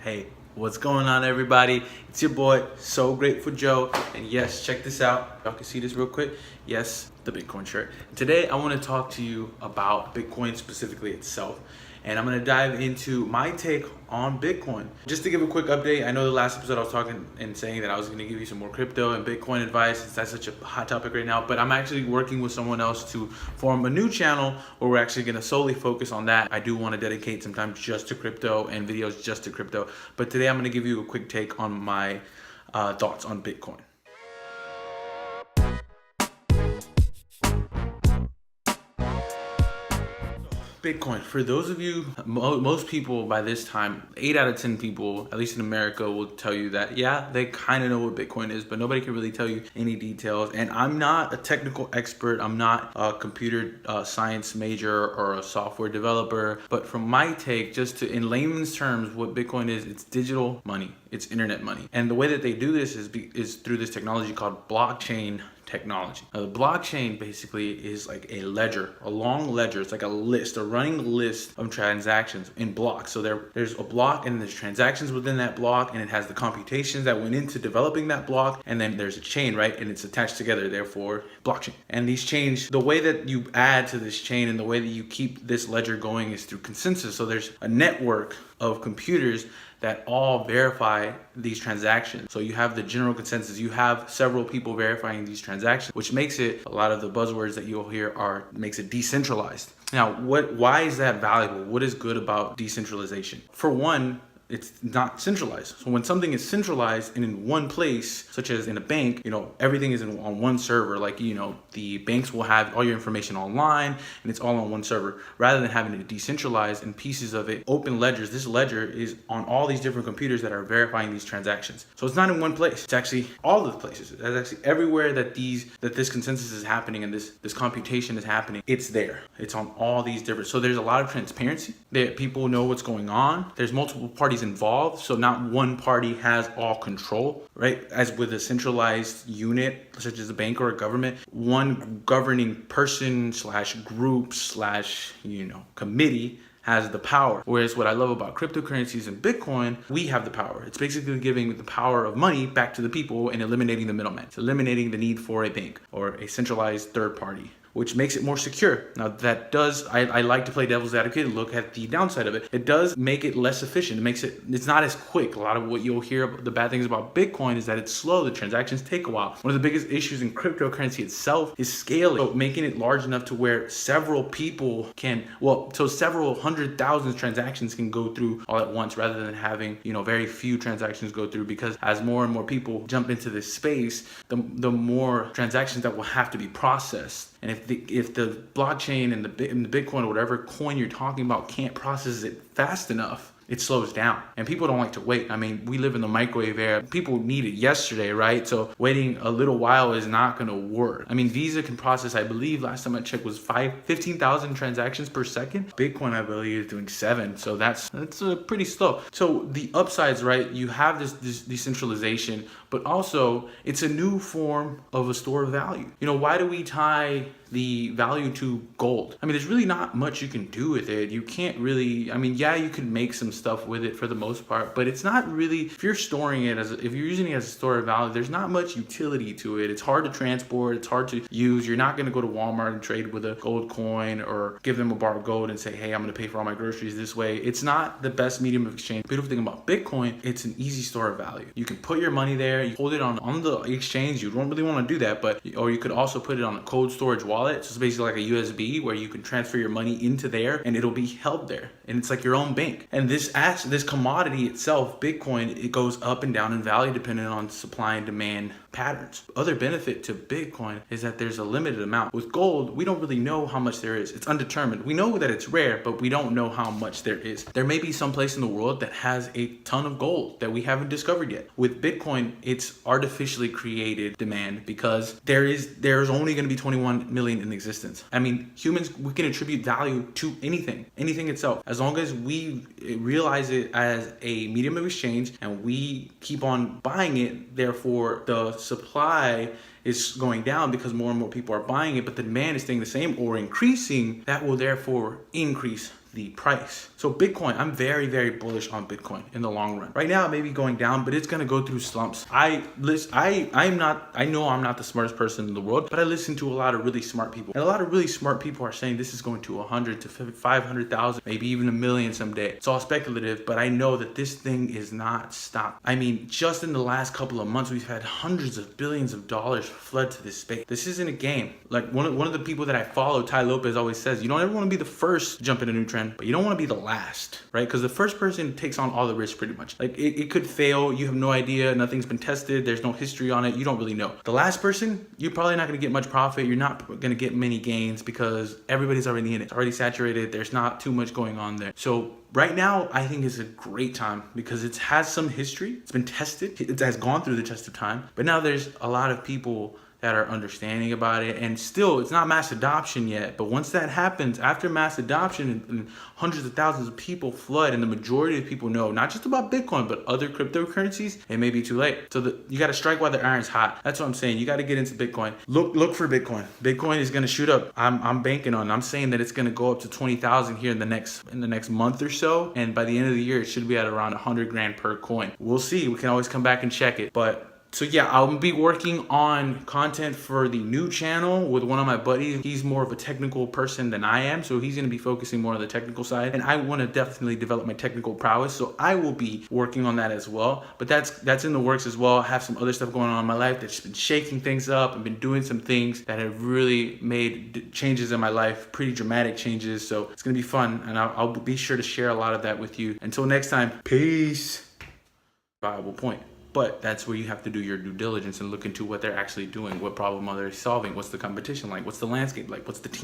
Hey, what's going on, everybody? It's your boy, So Grateful Joe, and yes, check this out. Y'all can see this real quick. Yes, the Bitcoin shirt. Today, I want to talk to you about Bitcoin specifically itself, and I'm going to dive into my take on Bitcoin. Just to give a quick update, I know the last episode I was talking and saying that I was going to give you some more crypto and Bitcoin advice since that's such a hot topic right now, but I'm actually working with someone else to form a new channel where we're actually going to solely focus on that. I do want to dedicate some time just to crypto and videos just to crypto, but today I'm going to give you a quick take on my thoughts on Bitcoin. Bitcoin, for those of you, most people by this time, 8 out of 10 people, at least in America, will tell you that, yeah, they kind of know what Bitcoin is, but nobody can really tell you any details. And I'm not a technical expert. I'm not a computer science major or a software developer. But from my take, just to, in layman's terms, what Bitcoin is, it's digital money. It's internet money. And the way that they do this is through this technology called blockchain technology. Now, the blockchain basically is like a ledger, a long ledger. It's like a list, a running list of transactions in blocks. So there's a block and there's transactions within that block, and it has the computations that went into developing that block, and then there's a chain, right? And it's attached together, therefore blockchain. And these chains, the way that you add to this chain and the way that you keep this ledger going is through consensus. So there's a network of computers that all verify these transactions. So you have the general consensus, you have several people verifying these transactions, which makes it, a lot of the buzzwords that you'll hear makes it decentralized. Now, why is that valuable? What is good about decentralization? For one, it's not centralized. So when something is centralized and in one place, such as in a bank, everything is on one server. Like, the banks will have all your information online and it's all on one server, rather than having it decentralized in pieces of it, open ledgers. This ledger is on all these different computers that are verifying these transactions. So it's not in one place. It's actually all of the places. It's actually everywhere that this consensus is happening and this computation is happening. It's there. It's on all these different. So there's a lot of transparency that people know what's going on. There's multiple parties involved, so not one party has all control, right? As with a centralized unit such as a bank or a government, one governing person / group / committee has the power. Whereas what I love about cryptocurrencies and Bitcoin, we have the power. It's basically giving the power of money back to the people and eliminating the middleman. It's eliminating the need for a bank or a centralized third party, which makes it more secure. Now that does, I like to play devil's advocate and look at the downside of it. It does make it less efficient. It's not as quick. A lot of what you'll hear about the bad things about Bitcoin is that it's slow. The transactions take a while. One of the biggest issues in cryptocurrency itself is scaling. So making it large enough to where several people several 100,000 transactions can go through all at once, rather than having, very few transactions go through, because as more and more people jump into this space, the more transactions that will have to be processed. And if the blockchain and the Bitcoin or whatever coin you're talking about can't process it fast enough, it slows down. And people don't like to wait. I mean, we live in the microwave era. People need it yesterday, right? So waiting a little while is not going to work. I mean, Visa can process, I believe, last time I checked, was 15,000 transactions per second. Bitcoin, I believe, is doing 7. So that's pretty slow. So the upsides, right? You have this decentralization, but also it's a new form of a store of value. Why do we tie the value to gold? I mean, there's really not much you can do with it. You can't really, you can make some stuff with it for the most part, but it's not really, if you're storing it if you're using it as a store of value, there's not much utility to it. It's hard to transport, it's hard to use. You're not going to go to Walmart and trade with a gold coin or give them a bar of gold and say, hey, I'm going to pay for all my groceries this way. It's not the best medium of exchange. Beautiful thing about Bitcoin, it's an easy store of value. You can put your money there, you hold it on the exchange. You don't really want to do that, or you could also put it on a cold storage wallet. So it's basically like a USB where you can transfer your money into there and it'll be held there. And it's like your own bank. And this commodity itself, Bitcoin, it goes up and down in value depending on supply and demand patterns. Other benefit to Bitcoin is that there's a limited amount. With gold, we don't really know how much there is. It's undetermined. We know that it's rare, but we don't know how much there is. There may be some place in the world that has a ton of gold that we haven't discovered yet. With Bitcoin, it's artificially created demand because there's only going to be 21 million in existence. I mean, humans, we can attribute value to anything itself, as long as we realize it as a medium of exchange and we keep on buying it. Therefore, the supply is going down because more and more people are buying it, but the demand is staying the same or increasing. That will therefore increase the price. So Bitcoin, I'm very, very bullish on Bitcoin in the long run. Right now, it may be going down, but it's gonna go through slumps. I know I'm not the smartest person in the world, but I listen to a lot of really smart people. And a lot of really smart people are saying this is going to 100 to 500,000, maybe even a million someday. It's all speculative, but I know that this thing is not stopped. I mean, just in the last couple of months, we've had hundreds of billions of dollars flood to this space. This isn't a game. Like one of the people that I follow, Ty Lopez, always says, you don't ever want to be the first to jump in a new trend, but you don't want to be the last, right? Because the first person takes on all the risk pretty much. Like it could fail. You have no idea. Nothing's been tested. There's no history on it. You don't really know. The last person, you're probably not going to get much profit. You're not going to get many gains because everybody's already in it. It's already saturated. There's not too much going on there. So right now, I think is a great time because it has some history. It's been tested. It has gone through the test of time. But now there's a lot of people that are understanding about it, and still it's not mass adoption yet, but once that happens, after mass adoption and hundreds of thousands of people flood and the majority of people know not just about Bitcoin but other cryptocurrencies, it may be too late. So you got to strike while the iron's hot. That's what I'm saying. You got to get into Bitcoin. Look for Bitcoin. Bitcoin is going to shoot up. I'm banking on it. I'm saying that it's going to go up to 20,000 here in the next month or so, and by the end of the year it should be at around 100 grand per coin. We'll see. We can always come back and check it, but so yeah, I'll be working on content for the new channel with one of my buddies. He's more of a technical person than I am, so he's going to be focusing more on the technical side, and I want to definitely develop my technical prowess, so I will be working on that as well. But that's in the works as well. I have some other stuff going on in my life that's been shaking things up. I've been doing some things that have really made changes in my life, pretty dramatic changes, so it's going to be fun, and I'll be sure to share a lot of that with you. Until next time, peace. Viable point. But that's where you have to do your due diligence and look into what they're actually doing, what problem are they solving, what's the competition like, what's the landscape like, what's the team.